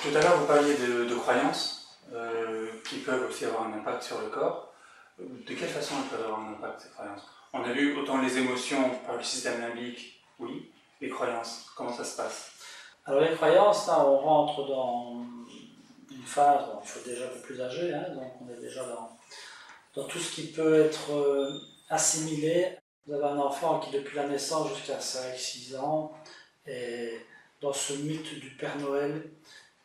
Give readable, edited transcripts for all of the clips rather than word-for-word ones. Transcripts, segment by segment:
tout à l'heure, vous parliez de croyances qui peuvent aussi avoir un impact sur le corps. De quelle façon elles peuvent avoir un impact, ces croyances? On a vu autant les émotions par le système limbique, oui. Les croyances, comment ça se passe? Alors les croyances, là, on rentre dans une phase, bon, il faut déjà un peu plus âgé, hein, donc on est déjà dans tout ce qui peut être assimilé. Vous avez un enfant qui, depuis la naissance jusqu'à 5-6 ans, est dans ce mythe du Père Noël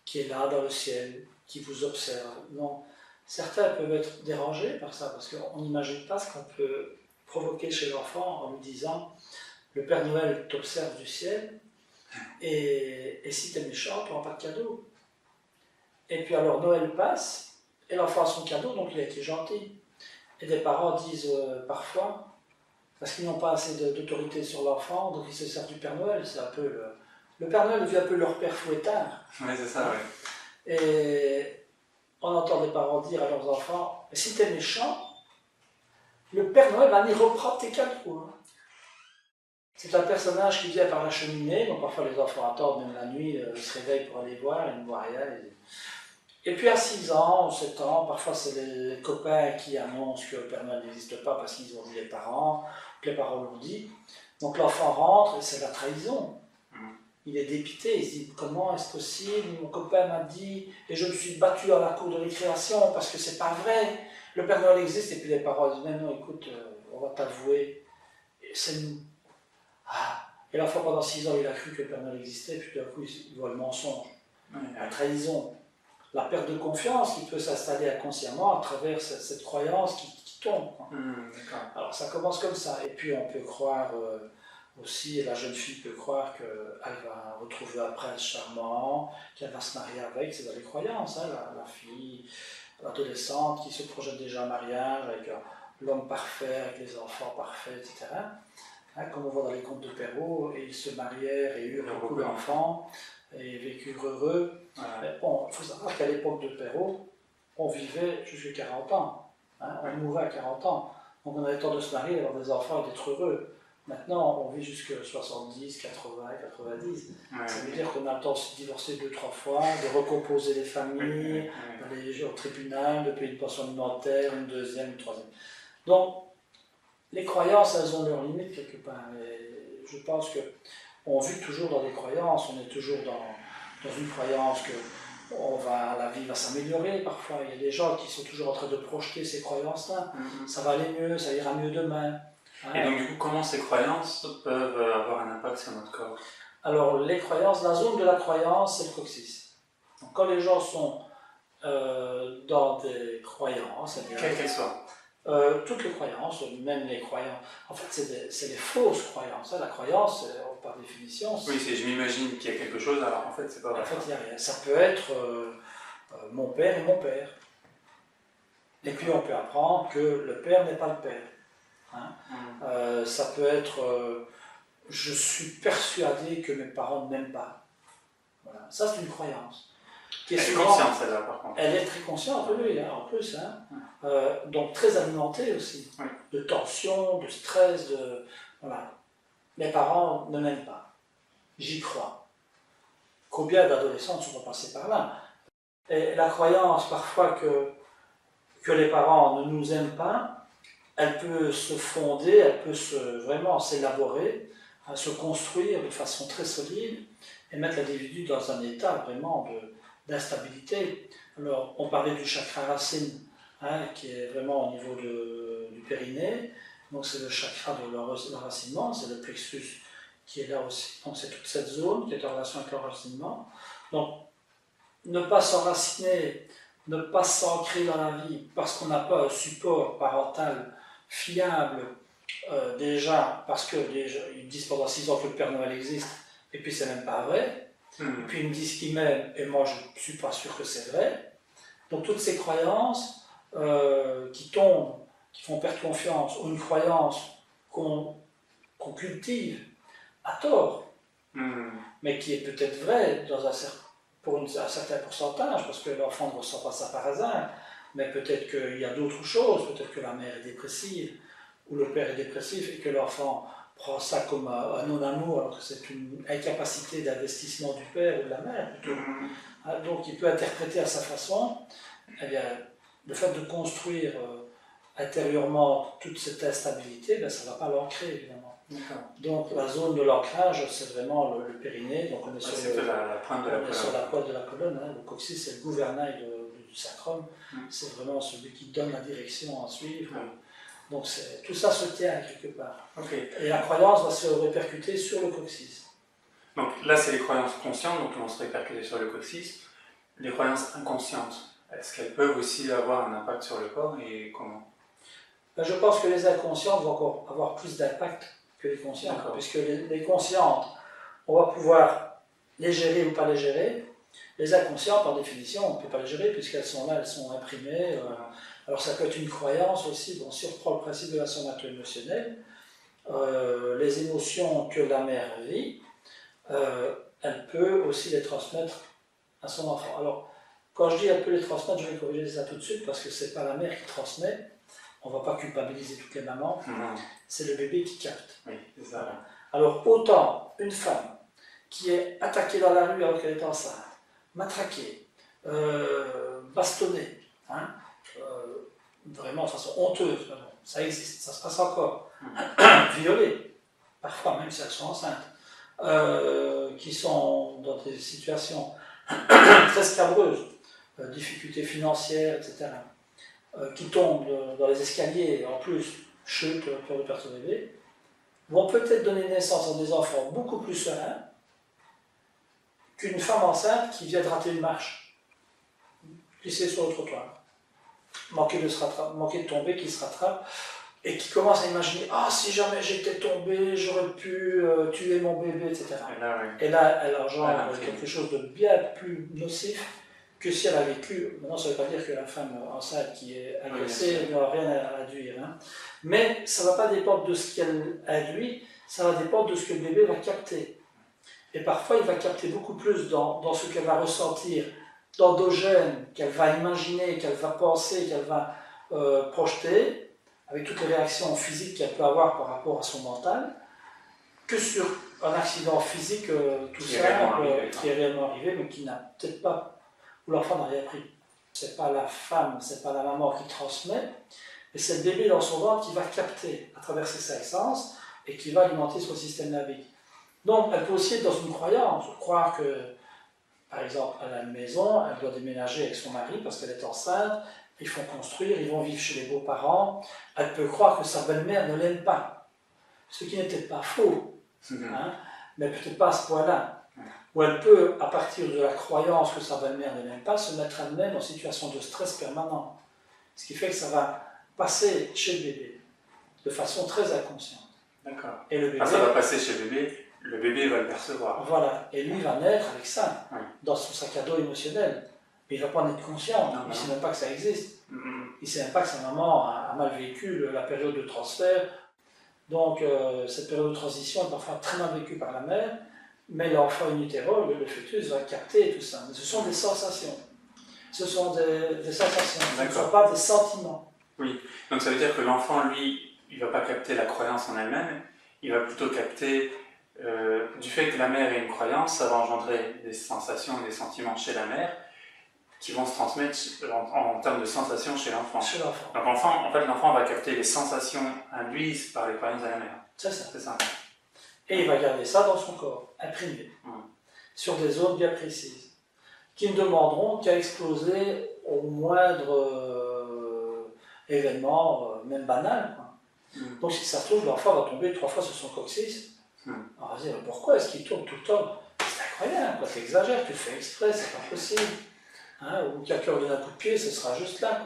qui est là dans le ciel, qui vous observe. Donc, certains peuvent être dérangés par ça, parce qu'on n'imagine pas ce qu'on peut provoquer chez l'enfant en lui disant « Le Père Noël t'observe du ciel, et si t'es méchant, tu n'auras pas de cadeau. » Et puis alors Noël passe, et l'enfant a son cadeau, donc il a été gentil. Et des parents disent parfois, parce qu'ils n'ont pas assez d'autorité sur l'enfant, donc ils se servent du Père Noël, c'est un peu le Père Noël devient un peu leur père fouettard. Oui, c'est ça, oui. Et on entend des parents dire à leurs enfants, si t'es méchant, le Père Noël va venir reprendre tes cadeaux. Hein. C'est un personnage qui vient par la cheminée, donc parfois les enfants attendent même la nuit, ils se réveillent pour aller voir, ils ne voient rien. Et puis à 6 ans, 7 ans, parfois c'est les copains qui annoncent que le Père Noël n'existe pas parce qu'ils ont dit les parents, que les parents l'ont dit. Donc l'enfant rentre et c'est la trahison. Il est dépité, il se dit comment est-ce possible, mon copain m'a dit, et je me suis battu dans la cour de récréation parce que c'est pas vrai, le Père Noël existe, et puis les parents disent mais non, écoute, on va t'avouer, c'est nous. Ah. Et l'enfant pendant 6 ans il a cru que le Père Noël existait, puis d'un coup il voit le mensonge, la trahison, la perte de confiance qui peut s'installer inconsciemment à travers cette croyance qui tombe. Alors ça commence comme ça, et puis on peut croire aussi, la jeune fille peut croire qu'elle va retrouver un prince charmant, qu'elle va se marier avec, c'est dans les croyances, hein, la fille, l'adolescente qui se projette déjà en mariage avec l'homme parfait, avec les enfants parfaits, etc. Hein, comme on voit dans les contes de Perrault, et ils se marièrent et eurent beaucoup d'enfants et vécurent heureux. Voilà. Bon, il faut savoir qu'à l'époque de Perrault, on vivait jusqu'à 40 ans, hein, on mourait à 40 ans, donc on avait le temps de se marier, d'avoir des enfants et d'être heureux. Maintenant, on vit jusqu'à 70, 80, 90. Ça veut dire qu'on a le temps de se divorcer 2-3 fois, de recomposer les familles, d'aller au tribunal, de payer une pension alimentaire, une deuxième, une troisième. Donc, les croyances, elles ont leurs limites quelque part. Et je pense qu'on vit toujours dans des croyances, on est toujours dans une croyance que la vie va s'améliorer. Parfois, il y a des gens qui sont toujours en train de projeter ces croyances-là. Ça va aller mieux, ça ira mieux demain. Et donc du coup, comment ces croyances peuvent avoir un impact sur notre corps? Alors les croyances, la zone de la croyance, c'est le coccyx. Donc quand les gens sont dans des croyances, quelles qu'elles soient, toutes les croyances, même les croyances, en fait c'est des fausses croyances. Hein. La croyance, par définition... Oui, je m'imagine qu'il y a quelque chose, alors en fait c'est pas vrai. En fait il n'y a rien. Ça peut être mon père et mon père. Et puis on peut apprendre que le père n'est pas le père. Hein. Ça peut être je suis persuadé que mes parents ne m'aiment pas. Voilà. Ça c'est une croyance. Elle est consciente celle-là par contre. Elle est très consciente, oui, hein, en plus. Hein. Donc très alimentée aussi. Oui. De tension, de stress, voilà. Mes parents ne m'aiment pas. J'y crois. Combien d'adolescents sont passés par là? Et la croyance parfois que les parents ne nous aiment pas, elle peut se fonder, elle peut vraiment s'élaborer, se construire de façon très solide et mettre l'individu dans un état vraiment d'instabilité. Alors, on parlait du chakra racine, hein, qui est vraiment au niveau du périnée, donc c'est le chakra de l'enracinement, c'est le plexus qui est là aussi. Donc c'est toute cette zone qui est en relation avec l'enracinement. Donc, ne pas s'enraciner, ne pas s'ancrer dans la vie parce qu'on n'a pas un support parental fiable, déjà, parce qu'ils disent pendant 6 ans que le Père Noël existe, et puis c'est même pas vrai, et puis ils me disent qu'ils m'aiment, et moi je ne suis pas sûr que c'est vrai. Donc toutes ces croyances qui tombent, qui font perdre confiance, ou une croyance qu'on cultive à tort, mais qui est peut-être vraie pour un certain pourcentage, parce que l'enfant ne ressent pas ça par hasard, mais peut-être qu'il y a d'autres choses, peut-être que la mère est dépressive, ou le père est dépressif, et que l'enfant prend ça comme un non-amour, alors que c'est une incapacité d'investissement du père ou de la mère, plutôt. Donc il peut interpréter à sa façon. Eh bien, le fait de construire intérieurement toute cette instabilité, ben, ça ne va pas l'ancrer évidemment. Donc la zone de l'ancrage, c'est vraiment le périnée. Donc on est sur, la pointe de la colonne. Sur la pointe de la colonne. Hein. Le coccyx, c'est le gouvernail du sacrum. C'est vraiment celui qui donne la direction à suivre. Donc tout ça se tient quelque part. Et la croyance va se répercuter sur le coccyx. Donc là, c'est les croyances conscientes, donc qui vont se répercuter sur le coccyx. Les croyances inconscientes, est-ce qu'elles peuvent aussi avoir un impact sur le corps et comment? Ben, je pense que les inconscientes vont encore avoir plus d'impact que les conscientes, puisque les conscientes, on va pouvoir les gérer ou pas les gérer. Les inconscientes, par définition, on ne peut pas les gérer puisqu'elles sont là, elles sont imprimées. Alors ça peut être une croyance aussi, bon, si on reprend le principe de la somato émotionnelle, les émotions que la mère vit, elle peut aussi les transmettre à son enfant. Alors, quand je dis elle peut les transmettre, je vais corriger ça tout de suite parce que ce n'est pas la mère qui transmet. On ne va pas culpabiliser toutes les mamans, c'est le bébé qui capte. Oui, c'est ça. Alors, autant une femme qui est attaquée dans la rue alors qu'elle est enceinte, matraquée, bastonnée, vraiment de façon honteuse, ça existe, ça se passe encore, violée, parfois même si elles sont enceintes, qui sont dans des situations très scabreuses, difficultés financières, etc., qui tombent dans les escaliers, en plus chutent, peur de perdre son bébé, vont peut-être donner naissance à des enfants beaucoup plus sereins qu'une femme enceinte qui vient de rater une marche, glisser sur le trottoir, manquer de tomber, qui se rattrape, et qui commence à imaginer « Ah, si jamais j'étais tombé, j'aurais pu tuer mon bébé, etc. » Et là, elle engendre quelque chose de bien plus nocif que si elle a vécu. Maintenant, ça ne veut pas dire que la femme enceinte qui est agressée n'aura rien à induire. Mais ça ne va pas dépendre de ce qu'elle induit, ça va dépendre de ce que le bébé va capter. Et parfois, il va capter beaucoup plus dans ce qu'elle va ressentir, d'endogène, qu'elle va imaginer, qu'elle va penser, qu'elle va projeter, avec toutes les réactions physiques qu'elle peut avoir par rapport à son mental, que sur un accident physique tout simple, qui est réellement arrivé, mais qui n'a peut-être pas, où l'enfant n'a rien pris. C'est pas la femme, c'est pas la maman qui transmet, mais c'est le bébé dans son ventre qui va capter à travers ses cinq sens et qui va alimenter son système limbique. Donc, elle peut aussi être dans une croyance, croire que, par exemple, à la maison, elle doit déménager avec son mari parce qu'elle est enceinte, ils font construire, ils vont vivre chez les beaux-parents. Elle peut croire que sa belle-mère ne l'aime pas, ce qui n'est peut-être pas faux, mais peut-être pas à ce point-là. Ou elle peut, à partir de la croyance que sa belle-mère ne l'aime pas, se mettre elle-même en situation de stress permanent. Ce qui fait que ça va passer chez le bébé, de façon très inconsciente. D'accord. Et le bébé, ça va passer chez le bébé va le percevoir. Voilà, et lui va naître avec ça, dans son sac à dos émotionnel. Mais il ne va pas en être conscient, il ne sait même pas que ça existe. Il ne sait même pas que sa maman a mal vécu la période de transfert. Donc cette période de transition est parfois très mal vécue par la mère, mais l'enfant in utero, le fœtus, va capter tout ça. Mais ce sont des sensations. Ce sont des sensations, ce ne sont pas des sentiments. Oui, donc ça veut dire que l'enfant, lui, il ne va pas capter la croyance en elle-même, il va plutôt capter du fait que la mère ait une croyance, ça va engendrer des sensations et des sentiments chez la mère qui vont se transmettre en termes de sensations chez l'enfant. Chez l'enfant. Donc en fait, l'enfant va capter les sensations induites par les croyances de la mère. C'est ça. C'est ça. Et il va garder ça dans son corps, imprimé, sur des zones bien précises, qui ne demanderont qu'à exploser au moindre événement, même banal. Donc si ça se trouve, l'enfant va tomber 3 fois sur son coccyx. On va se dire, pourquoi est-ce qu'il tourne tout le temps? C'est incroyable, tu exagères, tu le fais exprès, c'est pas possible. Ou quelqu'un lui donne un coup de pied, ce sera juste là.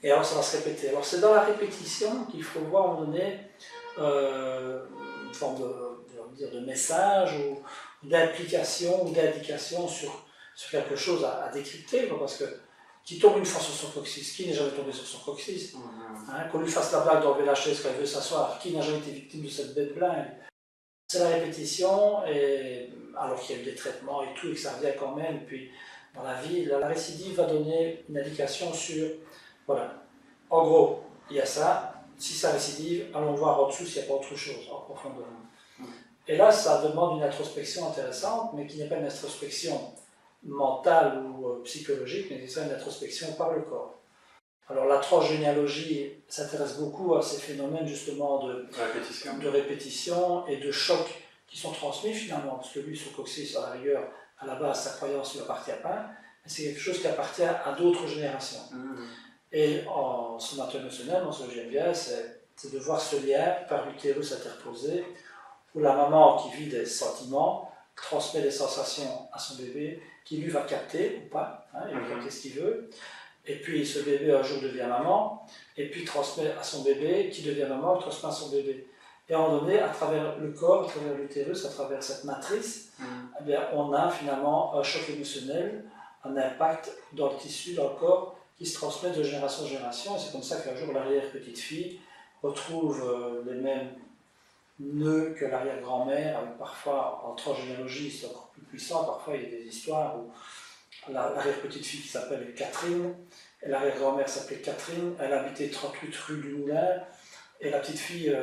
Et alors ça va se répéter. Alors c'est dans la répétition qu'il faut voir à un moment donné une forme de message ou d'implication ou d'indication sur quelque chose à décrypter, parce que qui tombe une fois sur son coccyx, qui n'est jamais tombé sur son coccyx, qu'on lui fasse la blague d'enlever la chaise quand il veut s'asseoir, qui n'a jamais été victime de cette bête blague. C'est la répétition, et, alors qu'il y a eu des traitements et tout, et que ça revient quand même, et puis dans la vie, la récidive va donner une indication sur, voilà, en gros, il y a ça, si ça récidive, allons voir en dessous s'il n'y a pas autre chose, en profondeur. Et là, ça demande une introspection intéressante, mais qui n'est pas une introspection mentale ou psychologique, mais c'est ça une introspection par le corps. Alors la transgénéalogie s'intéresse beaucoup à ces phénomènes justement de répétition et de choc qui sont transmis finalement, parce que lui, son coccyx, à la rigueur, à la base, sa croyance ne lui appartient pas, mais c'est quelque chose qui appartient à d'autres générations. Et en somato émotionnel, en zoologie bien, c'est de voir ce lien par l'utérus interposé, où la maman qui vit des sentiments transmet des sensations à son bébé, qui lui va capter ou pas, hein, il va capter ce qu'il veut. Et puis ce bébé un jour devient maman, et puis transmet à son bébé, qui devient maman, qui transmet à son bébé. Et à un moment donné, à travers le corps, à travers l'utérus, à travers cette matrice, eh bien, on a finalement un choc émotionnel, un impact dans le tissu, dans le corps, qui se transmet de génération en génération. Et c'est comme ça qu'un jour l'arrière-petite-fille retrouve les mêmes nœuds que l'arrière-grand-mère, avec parfois en transgénéalogie, c'est encore plus puissant. Parfois il y a des histoires où l'arrière-petite-fille qui s'appelle Catherine, et l'arrière-grand-mère s'appelait Catherine, elle habitait 38 rue du Moulin, et la petite fille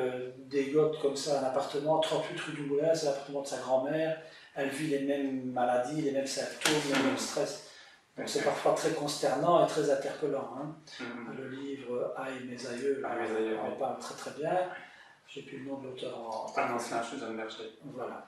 dégote comme ça un appartement, 38 rue du Moulin, c'est l'appartement de sa grand-mère, elle vit les mêmes maladies, les mêmes symptômes, les mêmes stress. Donc c'est parfois très consternant et très interpellant. Hein. Le livre Aïe mes aïeux, on parle très très bien. J'ai plus le nom de l'auteur en... Un ancien Susan Berger. Voilà.